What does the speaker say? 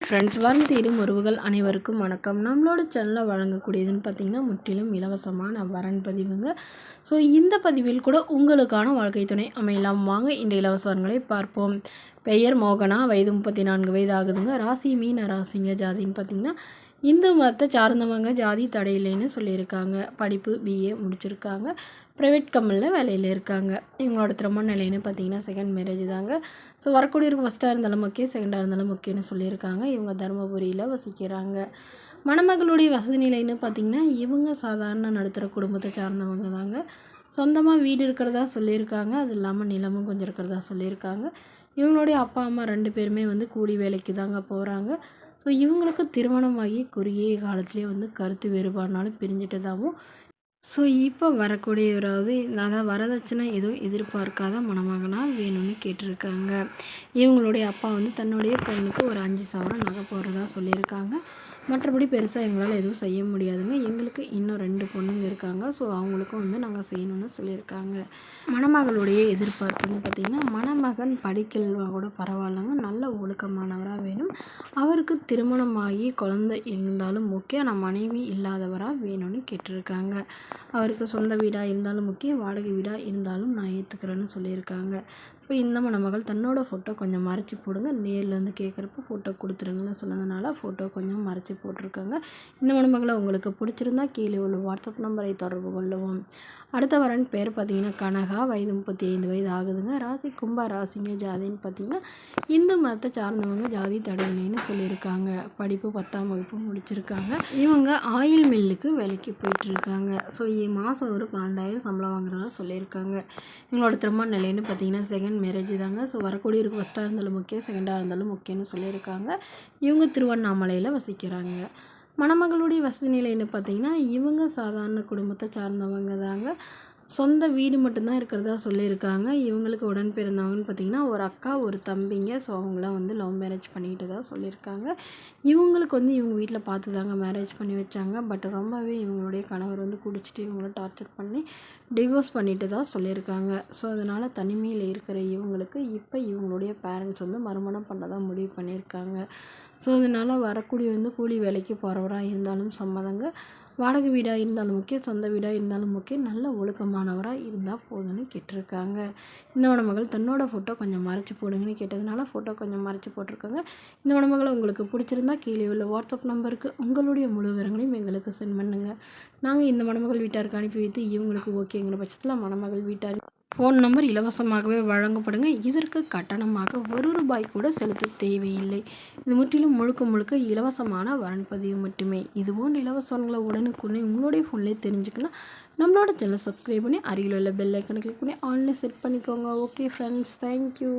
Friends, வரும் தேடும் உறவுகள் அனைவருக்கும் வணக்கம். நம்மளோட சேனலில் வழங்கக்கூடியதுன்னு பார்த்திங்கன்னா முற்றிலும் இலவசமான வரன் பதிவுங்க. ஸோ இந்த பதிவில் கூட உங்களுக்கான வாழ்க்கை துணை அமையலாம். வாங்க இந்த இலவச வரன்களை பார்ப்போம். பெயர் மோகனா, வயது 34 வயது ஆகுதுங்க. ராசி மீன ராசிங்க. ஜாதின்னு பார்த்திங்கன்னா இந்து மதத்தை சார்ந்தவங்க. ஜாதி தடையில்லைன்னு சொல்லியிருக்காங்க. படிப்பு பிஏ முடிச்சிருக்காங்க. ப்ரைவேட் கம்பெனியில் வேலையில் இருக்காங்க. இவங்களோட திருமண நிலைன்னு பார்த்திங்கன்னா செகண்ட் மேரேஜ் தாங்க. ஸோ வரக்கூடியவருக்கு ஃபஸ்ட்டாக இருந்தாலும் முக்கியம், செகண்டாக இருந்தாலும் முக்கியம்னு சொல்லியிருக்காங்க. இவங்க தருமபுரியில் வசிக்கிறாங்க. மணமகளுடைய வசதி நிலைன்னு பார்த்திங்கன்னா இவங்க சாதாரண நடுத்தர குடும்பத்தை சார்ந்தவங்க தாங்க. சொந்தமாக வீடு இருக்கிறதா சொல்லியிருக்காங்க. அது இல்லாமல் நிலமும் கொஞ்சம் இருக்கிறதா சொல்லியிருக்காங்க. இவங்களுடைய அப்பா அம்மா 2 பேருமே கூலி வேலைக்கு தாங்க போகிறாங்க. ஸோ இவங்களுக்கு திருமணமாகி குறுகிய காலத்துலேயே கருத்து வேறுபாடுனாலும் பிரிஞ்சிட்டதாகவும், ஸோ இப்போ வரக்கூடியவராவது அதாவது வரதட்சணை எதுவும் எதிர்பார்க்காத மணமகனாக வேணும்னு கேட்டிருக்காங்க. இவங்களுடைய அப்பா தன்னுடைய பையனுக்கு ஒரு 5 சவரன் நகை போடுறதா சொல்லியிருக்காங்க. மற்றபடி பெருசாக எங்களால் எதுவும் செய்ய முடியாதுங்க. எங்களுக்கு இன்னும் 2 பொண்ணுங்க இருக்காங்க. ஸோ அவங்களுக்கும் நாங்கள் செய்யணும்னு சொல்லியிருக்காங்க. மணமகளுடைய எதிர்பார்ப்புன்னு பார்த்திங்கன்னா மணமகன் படிக்கலனா கூட பரவாயில்லைங்க, நல்ல ஒழுக்கமானவராக வேணும். அவருக்கு திருமணமாகி குழந்தை இருந்தாலும் முக்கியம், ஆனால் மனைவி இல்லாதவராக வேணும்னு கேட்டிருக்காங்க. அவருக்கு சொந்த வீடாக இருந்தாலும் முக்கியம், வாடகை வீடாக இருந்தாலும் நான் ஏற்றுக்கிறேன்னு சொல்லியிருக்காங்க. இப்போ இந்த மணமகள் தன்னோட ஃபோட்டோ கொஞ்சம் மறைச்சி போடுங்க, நேரில் கேட்குறப்ப ஃபோட்டோ கொடுத்துருங்கன்னு சொன்னதுனால ஃபோட்டோ கொஞ்சம் மறைச்சி போட்டிருக்காங்க. இந்த மணமகளை உங்களுக்கு பிடிச்சிருந்தா கீழே உள்ள வாட்ஸ்அப் நம்பரை தொடர்பு கொள்ளவும். அடுத்த வரன் பேர் பார்த்திங்கன்னா கனகா, வயது 35 வயது ஆகுதுங்க. ராசி கும்ப ராசிங்க. ஜாதின்னு பார்த்திங்கன்னா இந்து மதத்தை சார்ந்தவங்க. ஜாதி தடையில்லைன்னு சொல்லியிருக்காங்க. படிப்பு 10ஆம் வகுப்பு முடிச்சிருக்காங்க. இவங்க ஆயில் மில்லுக்கு வேலைக்கு போயிட்டுருக்காங்க. ஸோ மாதம் ஒரு 12,000 சம்பளம் வாங்குறதா சொல்லியிருக்காங்க. இவங்களோட திருமண நிலைன்னு பார்த்திங்கன்னா செகண்ட் மேரேஜ் தாங்க. ஸோ வரக்கூடியவருக்கு ஃபஸ்ட்டாக இருந்தாலும் முக்கியம், செகண்டாக இருந்தாலும் முக்கியம்னு சொல்லியிருக்காங்க. இவங்க திருவண்ணாமலையில் வசிக்கிறாங்க. மணமகளுடைய வசதி நிலைன்னு பார்த்திங்கன்னா இவங்க சாதாரண குடும்பத்தை சார்ந்தவங்க தாங்க. சொந்த வீடு மட்டும்தான் இருக்கிறதா சொல்லியிருக்காங்க. இவங்களுக்கு உடன் பிறந்தவங்கன்னு பார்த்திங்கன்னா ஒரு அக்கா ஒரு தம்பிங்க. ஸோ அவங்களாம் லவ் மேரேஜ் பண்ணிக்கிட்டு தான் சொல்லியிருக்காங்க. இவங்களுக்கு இவங்க வீட்டில் பார்த்து தாங்க மேரேஜ் பண்ணி வச்சாங்க. பட் ரொம்பவே இவங்களுடைய கணவர் குடிச்சிட்டு இவங்கள டார்ச்சர் பண்ணி டிவோர்ஸ் பண்ணிட்டு தான் சொல்லியிருக்காங்க. ஸோ அதனால் தனிமையில் இருக்கிற இவங்களுக்கு இப்போ இவங்களுடைய பேரண்ட்ஸ் மறுமணம் பண்ண தான் முடிவு பண்ணியிருக்காங்க. ஸோ அதனால் வரக்கூடிய கூலி வேலைக்கு போகிறவராக இருந்தாலும் சம்மதங்க, வாடகை வீடாக இருந்தாலும் முக்கியம், சொந்த வீடாக இருந்தாலும் முக்கியம், நல்ல ஒழுக்கமானவராக இருந்தால் போதும்னு கேட்டிருக்காங்க. இந்த மணமகள் தன்னோட ஃபோட்டோ கொஞ்சம் மறைச்சி போடுங்கன்னு கேட்டதுனால ஃபோட்டோ கொஞ்சம் மறைச்சி போட்டிருக்காங்க. இந்த மணமகளை உங்களுக்கு பிடிச்சிருந்தா கீழே உள்ள வாட்ஸ்அப் நம்பருக்கு உங்களுடைய முழு விவரங்களையும் எங்களுக்கு சென்ட் பண்ணுங்கள். நாங்கள் இந்த மணமகள் வீட்டாருக்கு அனுப்பி வைத்து இவங்களுக்கு ஓகேங்கிற பட்சத்தில் மணமகள் வீட்டார் ஃபோன் நம்பர் இலவசமாகவே வழங்கப்படுங்க. இதற்கு கட்டணமாக ₹1 கூட செலுத்த தேவையில்லை. இது முற்றிலும் முழுக்க இலவசமான வரன் பதிவு மட்டுமே. இதுபோன்ற இலவச வரன்களை உடனுக்குடனே உங்களுடைய ஃபோன்லேயே தெரிஞ்சுக்கலாம். நம்மளோட சேனலை சப்ஸ்கிரைப் பண்ணி அருகில் உள்ள பெல் ஐக்கனை கிளிக் பண்ணி ஆன்லைன் செட் பண்ணிக்கோங்க. Okay friends, thank you.